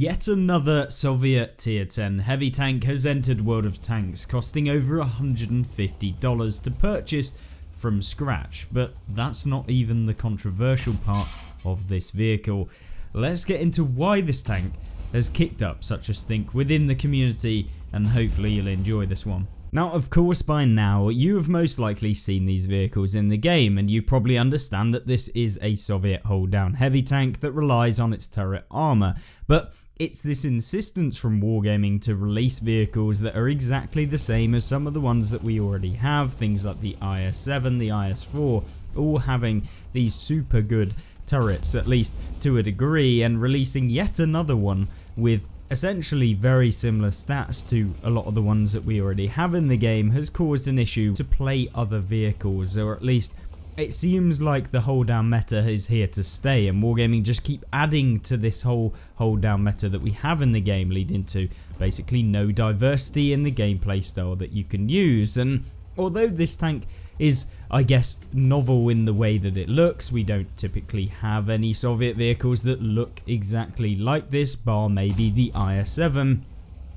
Yet another Soviet Tier 10 heavy tank has entered World of Tanks, costing over $150 to purchase from scratch, but that's not even the controversial part of this vehicle. Let's get into why this tank has kicked up such a stink within the community, and hopefully you'll enjoy this one. Now, of course, by now you have most likely seen these vehicles in the game, and you probably understand that this is a Soviet hold-down heavy tank that relies on its turret armor, but it's this insistence from Wargaming to release vehicles that are exactly the same as some of the ones that we already have, things like the IS-7, the IS-4, all having these super good turrets, at least to a degree, and releasing yet another one with essentially very similar stats to a lot of the ones that we already have in the game has caused an issue to play other vehicles, or at least it seems like the hold down meta is here to stay, and Wargaming just keep adding to this whole hold down meta that we have in the game, leading to basically no diversity in the gameplay style that you can use. And although this tank is, I guess, novel in the way that it looks, we don't typically have any Soviet vehicles that look exactly like this, bar maybe the IS-7.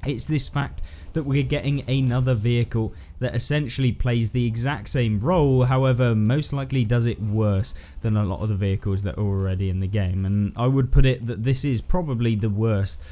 It's this fact that we're getting another vehicle that essentially plays the exact same role, however most likely does it worse than a lot of the vehicles that are already in the game. And I would put it that this is probably the worst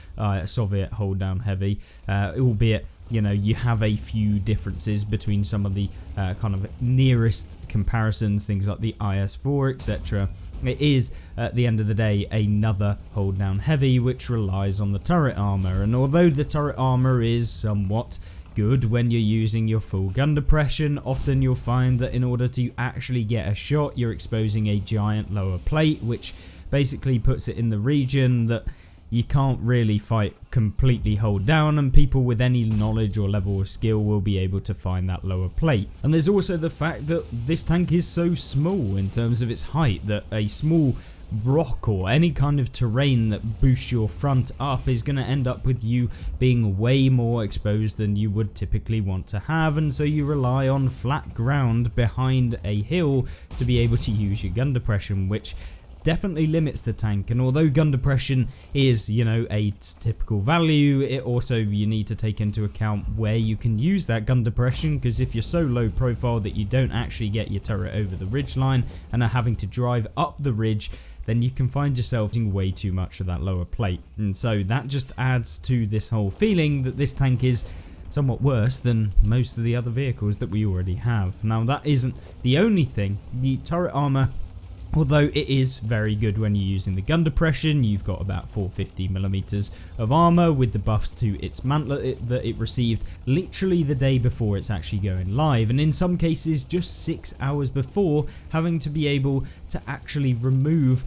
Soviet hold down heavy, albeit you know, you have a few differences between some of the kind of nearest comparisons, things like the IS-4, etc. It is, at the end of the day, another hold down heavy which relies on the turret armor, and although the turret armor is somewhat good when you're using your full gun depression, often you'll find that in order to actually get a shot, you're exposing a giant lower plate, which basically puts it in the region that you can't really fight completely hold down, and people with any knowledge or level of skill will be able to find that lower plate. And there's also the fact that this tank is so small in terms of its height that a small rock or any kind of terrain that boosts your front up is going to end up with you being way more exposed than you would typically want to have, and so you rely on flat ground behind a hill to be able to use your gun depression, which definitely limits the tank. And although gun depression is, you know, a typical value, it also, you need to take into account where you can use that gun depression, because if you're so low profile that you don't actually get your turret over the ridge line and are having to drive up the ridge, then you can find yourself using way too much of that lower plate. And so that just adds to this whole feeling that this tank is somewhat worse than most of the other vehicles that we already have. Now, that isn't the only thing. The turret armor, although it is very good when you're using the gun depression, you've got about 450mm of armor with the buffs to its mantlet that it received literally the day before it's actually going live, and in some cases just 6 hours before, having to be able to actually remove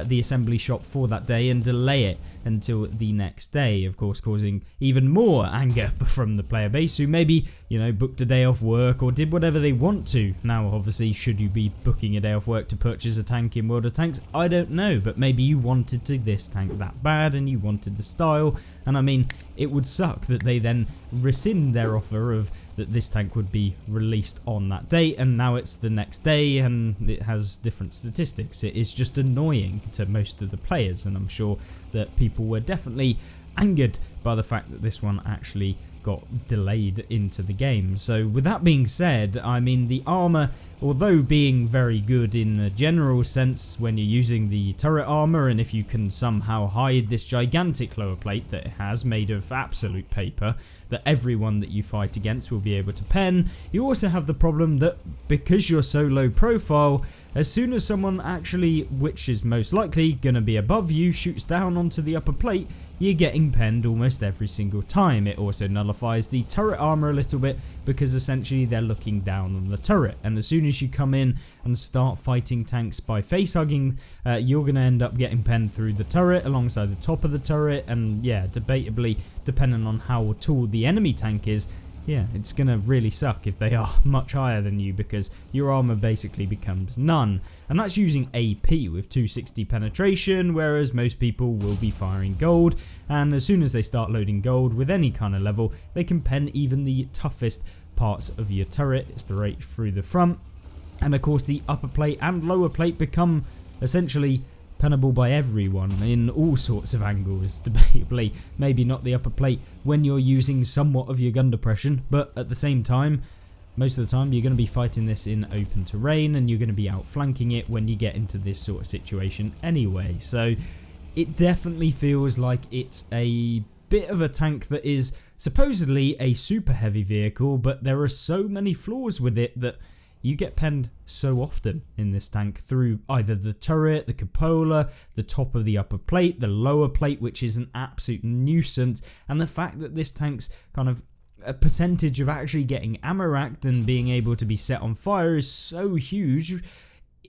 the assembly shop for that day and delay it until the next day, of course causing even more anger from the player base who maybe, you know, booked a day off work or did whatever they want to. Now obviously, should you be booking a day off work to purchase a tank in World of Tanks? I don't know, but maybe you wanted this tank that bad and you wanted the style, and I mean, it would suck that they then rescind their offer of that this tank would be released on that date, and now it's the next day and it has different statistics. It is just annoying to most of the players, and I'm sure that people were definitely angered by the fact that this one actually got delayed into the game. So with that being said, I mean, the armor, although being very good in a general sense when you're using the turret armor, and if you can somehow hide this gigantic lower plate that it has made of absolute paper that everyone that you fight against will be able to pen, you also have the problem that because you're so low profile, as soon as someone actually, which is most likely going to be above you, shoots down onto the upper plate, you're getting penned almost every single time. It also nullifies the turret armor a little bit because essentially they're looking down on the turret, and as soon as you come in and start fighting tanks by face hugging, you're going to end up getting penned through the turret alongside the top of the turret, and yeah, debatably, depending on how tall the enemy tank is, yeah, it's going to really suck if they are much higher than you, because your armor basically becomes none. And that's using AP with 260 penetration, whereas most people will be firing gold, and as soon as they start loading gold with any kind of level, they can pen even the toughest parts of your turret straight through the front. And of course the upper plate and lower plate become essentially penable by everyone in all sorts of angles, debatably. Maybe not the upper plate when you're using somewhat of your gun depression, but at the same time, most of the time you're going to be fighting this in open terrain and you're going to be outflanking it when you get into this sort of situation anyway. So it definitely feels like it's a bit of a tank that is supposedly a super heavy vehicle, but there are so many flaws with it that you get penned so often in this tank through either the turret, the cupola, the top of the upper plate, the lower plate, which is an absolute nuisance, and the fact that this tank's kind of a percentage of actually getting ammo racked and being able to be set on fire is so huge,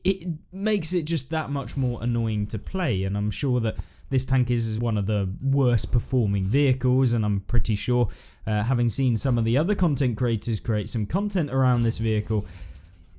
it makes it just that much more annoying to play. And I'm sure that this tank is one of the worst performing vehicles, and I'm pretty sure, having seen some of the other content creators create some content around this vehicle,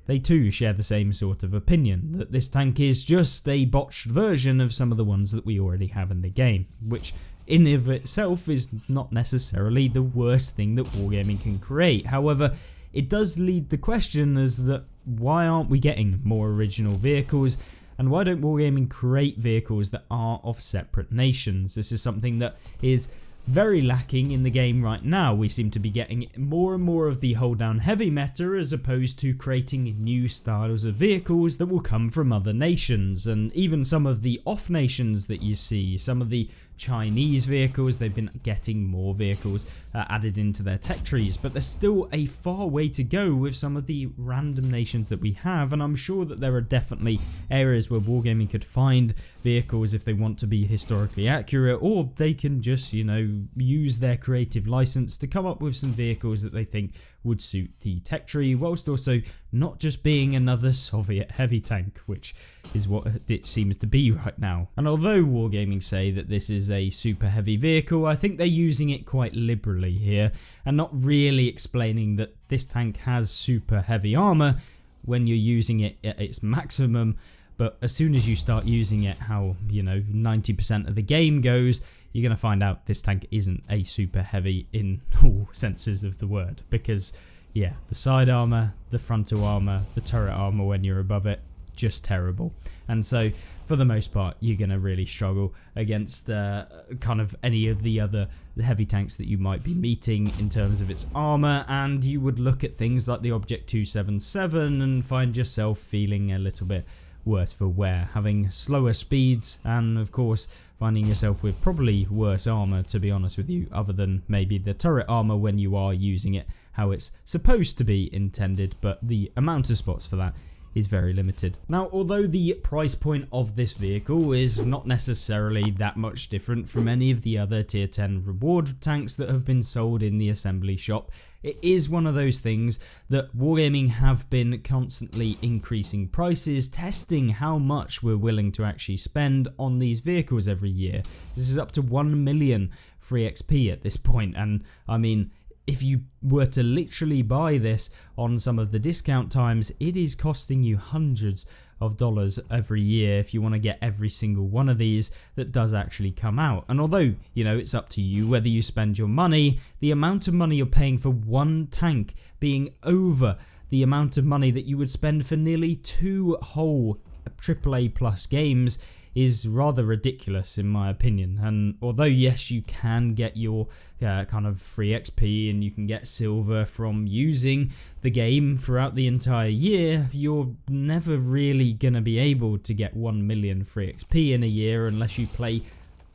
they too share the same sort of opinion, that this tank is just a botched version of some of the ones that we already have in the game, which in of itself is not necessarily the worst thing that Wargaming can create. However, it does lead the question as that why aren't we getting more original vehicles, and why don't Wargaming create vehicles that are of separate nations? This is something that is very lacking in the game right now. We seem to be getting more and more of the Holddown heavy meta as opposed to creating new styles of vehicles that will come from other nations, and even some of the off nations that you see, some of the Chinese vehicles, they've been getting more vehicles added into their tech trees, but there's still a far way to go with some of the random nations that we have, and I'm sure that there are definitely areas where Wargaming could find vehicles if they want to be historically accurate, or they can just, you know, use their creative license to come up with some vehicles that they think would suit the tech tree, whilst also not just being another Soviet heavy tank, which is what it seems to be right now. And although Wargaming say that this is a super heavy vehicle, I think they're using it quite liberally here and not really explaining that this tank has super heavy armor when you're using it at its maximum. But as soon as you start using it how, you know, 90% of the game goes, you're going to find out this tank isn't a super heavy in all senses of the word. Because, yeah, the side armor, the frontal armor, the turret armor when you're above it, just terrible. And so, for the most part, you're going to really struggle against kind of any of the other heavy tanks that you might be meeting in terms of its armor. And you would look at things like the Object 277 and find yourself feeling a little bit worse for wear, having slower speeds, and of course finding yourself with probably worse armor, to be honest with you, other than maybe the turret armor when you are using it how it's supposed to be intended, but the amount of spots for that is very limited. Now, although the price point of this vehicle is not necessarily that much different from any of the other tier 10 reward tanks that have been sold in the assembly shop, it is one of those things that Wargaming have been constantly increasing prices, testing how much we're willing to actually spend on these vehicles every year. This is up to 1 million free XP at this point, and I mean, if you were to literally buy this on some of the discount times, it is costing you hundreds of dollars every year if you want to get every single one of these that does actually come out. And although, you know, it's up to you whether you spend your money, the amount of money you're paying for one tank being over the amount of money that you would spend for nearly 2 whole AAA plus games is rather ridiculous in my opinion. And although yes, you can get your kind of free XP and you can get silver from using the game throughout the entire year, you're never really gonna be able to get 1 million free XP in a year unless you play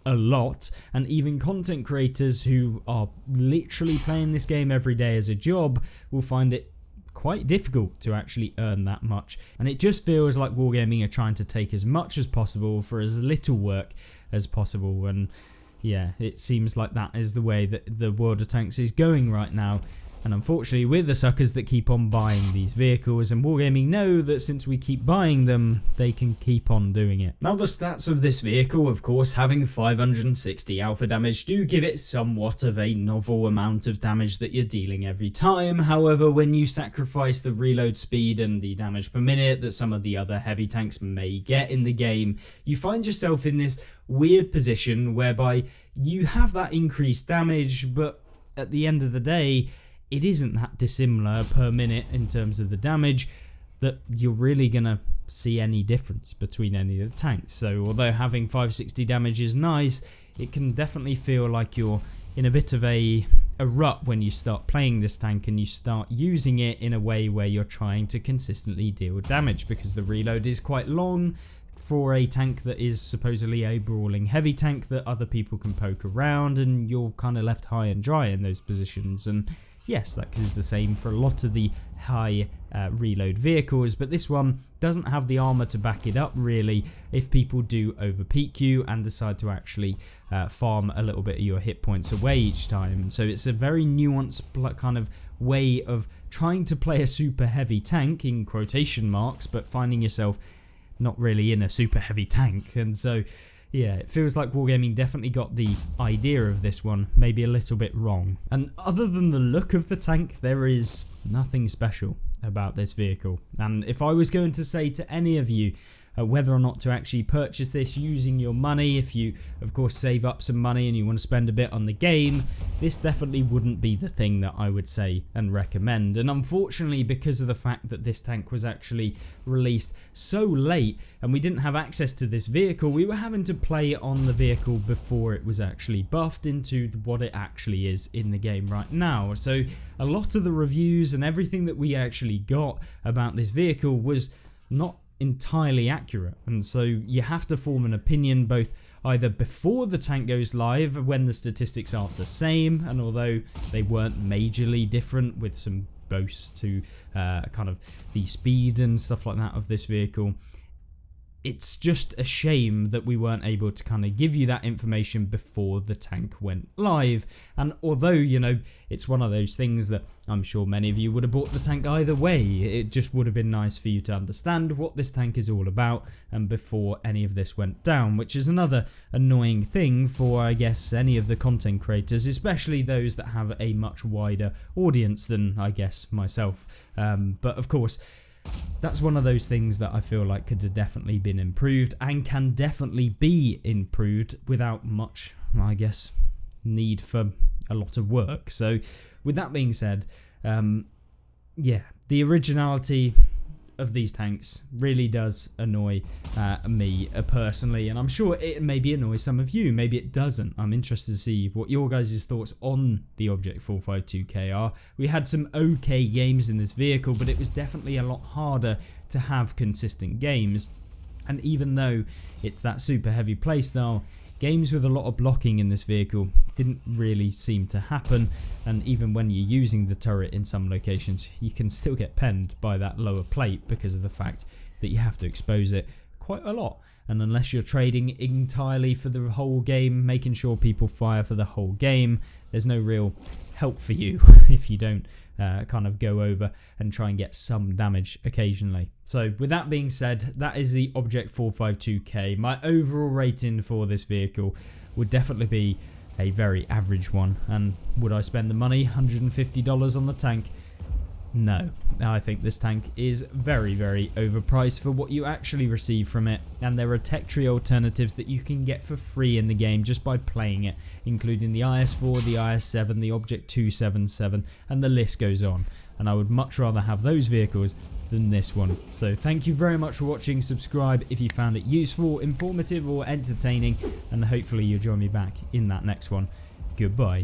a lot. And even content creators who are literally playing this game every day as a job will find it quite difficult to actually earn that much, and it just feels like Wargaming are trying to take as much as possible for as little work as possible. And yeah, it seems like that is the way that the World of Tanks is going right now. And unfortunately, we're the suckers that keep on buying these vehicles, and Wargaming know that since we keep buying them, they can keep on doing it. Now, the stats of this vehicle, of course, having 560 alpha damage, do give it somewhat of a novel amount of damage that you're dealing every time. However, when you sacrifice the reload speed and the damage per minute that some of the other heavy tanks may get in the game, you find yourself in this weird position whereby you have that increased damage, but at the end of the day, it isn't that dissimilar per minute in terms of the damage, that you're really gonna see any difference between any of the tanks. So although having 560 damage is nice, it can definitely feel like you're in a bit of a rut when you start playing this tank and you start using it in a way where you're trying to consistently deal damage, because the reload is quite long for a tank that is supposedly a brawling heavy tank that other people can poke around, and you're kind of left high and dry in those positions. And yes, that is the same for a lot of the high reload vehicles, but this one doesn't have the armor to back it up really if people do overpeak you and decide to actually farm a little bit of your hit points away each time. So it's a very nuanced kind of way of trying to play a super heavy tank in quotation marks, but finding yourself not really in a super heavy tank. And so yeah, it feels like Wargaming definitely got the idea of this one maybe a little bit wrong. And other than the look of the tank, there is nothing special about this vehicle. And if I was going to say to any of you whether or not to actually purchase this using your money, if you of course save up some money and you want to spend a bit on the game, this definitely wouldn't be the thing that I would say and recommend. And unfortunately, because of the fact that this tank was actually released so late and we didn't have access to this vehicle, we were having to play on the vehicle before it was actually buffed into what it actually is in the game right now. So a lot of the reviews and everything that we actually got about this vehicle was not entirely accurate, and so you have to form an opinion both either before the tank goes live when the statistics aren't the same, and although they weren't majorly different with some boasts to kind of the speed and stuff like that of this vehicle, it's just a shame that we weren't able to kind of give you that information before the tank went live. And although, you know, it's one of those things that I'm sure many of you would have bought the tank either way, it just would have been nice for you to understand what this tank is all about and before any of this went down, which is another annoying thing for, I guess, any of the content creators, especially those that have a much wider audience than, I guess, myself. But of course, that's one of those things that I feel like could have definitely been improved and can definitely be improved without much, I guess, need for a lot of work. So with that being said, yeah, the originality of these tanks really does annoy me personally, and I'm sure it maybe annoys some of you, maybe it doesn't. I'm interested to see what your guys' thoughts on the Object 452K are. We had some okay games in this vehicle, but it was definitely a lot harder to have consistent games, and even though it's that super heavy playstyle, games with a lot of blocking in this vehicle didn't really seem to happen, and even when you're using the turret in some locations, you can still get penned by that lower plate because of the fact that you have to expose it quite a lot. And unless you're trading entirely for the whole game, making sure people fire for the whole game, there's no real help for you if you don't kind of go over and try and get some damage occasionally. So with that being said, that is the Object 452K. My overall rating for this vehicle would definitely be a very average one. And would I spend the money, $150 on the tank? No, I think this tank is very, very overpriced for what you actually receive from it, and there are tech tree alternatives that you can get for free in the game just by playing it, including the IS-4, the IS-7, the Object 277, and the list goes on, and I would much rather have those vehicles than this one. So thank you very much for watching. Subscribe if you found it useful, informative or entertaining, and hopefully you'll join me back in that next one. Goodbye.